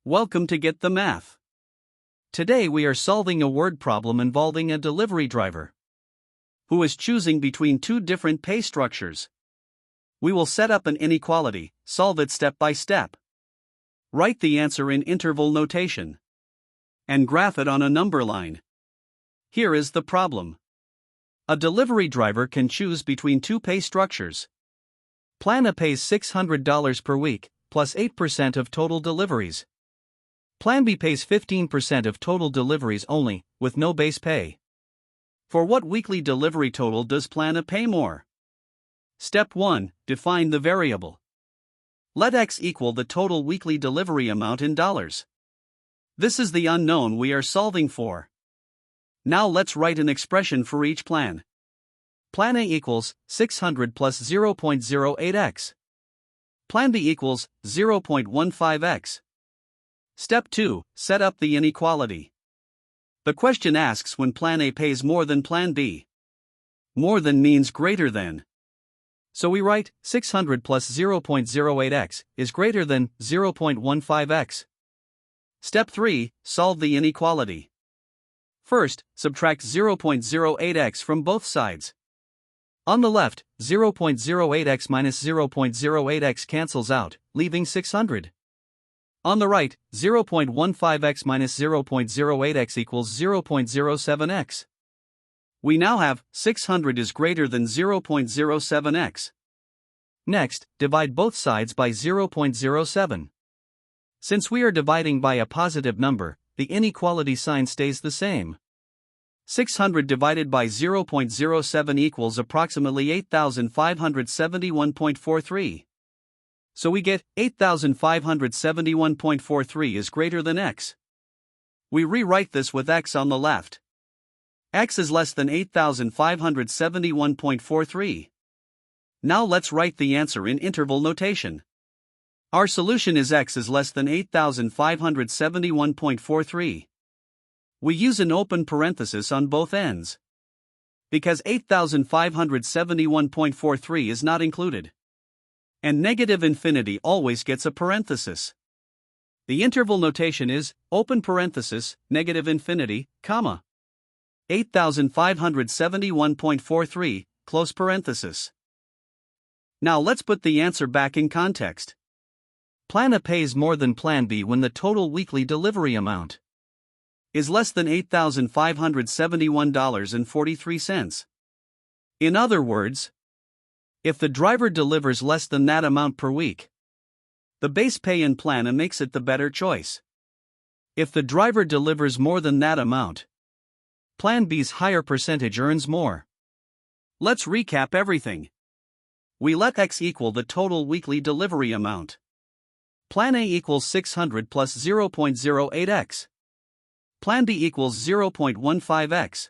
Welcome to Get the Math. Today we are solving a word problem involving a delivery driver who is choosing between two different pay structures. We will set up an inequality, solve it step by step. Write the answer in interval notation and graph it on a number line. Here is the problem. A delivery driver can choose between two pay structures. Plan A pays $600 per week, plus 8% of total deliveries. Plan B pays 15% of total deliveries only, with no base pay. For what weekly delivery total does Plan A pay more? Step 1. Define the variable. Let X equal the total weekly delivery amount in dollars. This is the unknown we are solving for. Now let's write an expression for each plan. Plan A equals 600 plus 0.08x. Plan B equals 0.15x. Step 2. Set up the inequality. The question asks when Plan A pays more than Plan B. More than means greater than. So we write 600 plus 0.08x is greater than 0.15x. Step 3. Solve the inequality. First, subtract 0.08x from both sides. On the left, 0.08x minus 0.08x cancels out, leaving 600. On the right, 0.15x minus 0.08x equals 0.07x. We now have 600 is greater than 0.07x. Next, divide both sides by 0.07. Since we are dividing by a positive number, the inequality sign stays the same. 600 divided by 0.07 equals approximately 8,571.43. So we get 8,571.43 is greater than x. We rewrite this with x on the left. X is less than 8,571.43. Now let's write the answer in interval notation. Our solution is x is less than 8,571.43. We use an open parenthesis on both ends, because 8,571.43 is not included. And negative infinity always gets a parenthesis. The interval notation is open parenthesis, negative infinity, comma. 8,571.43, close parenthesis. Now let's put the answer back in context. Plan A pays more than Plan B when the total weekly delivery amount is less than $8,571.43. In other words, if the driver delivers less than that amount per week, the base pay in Plan A makes it the better choice. If the driver delivers more than that amount, Plan B's higher percentage earns more. Let's recap everything. We let X equal the total weekly delivery amount. Plan A equals 600 plus 0.08x. Plan B equals 0.15x.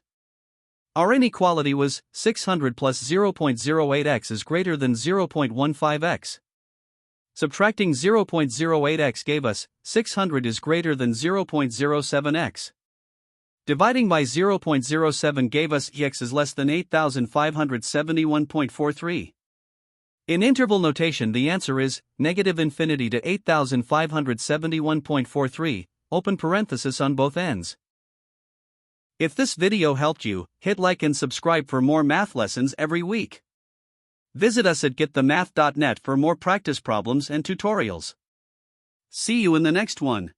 Our inequality was 600 plus 0.08x is greater than 0.15x. Subtracting 0.08x gave us 600 is greater than 0.07x. Dividing by 0.07 gave us x is less than 8,571.43. In interval notation the answer is negative infinity to 8,571.43, open parenthesis on both ends. If this video helped you, hit like and subscribe for more math lessons every week. Visit us at getthemath.net for more practice problems and tutorials. See you in the next one.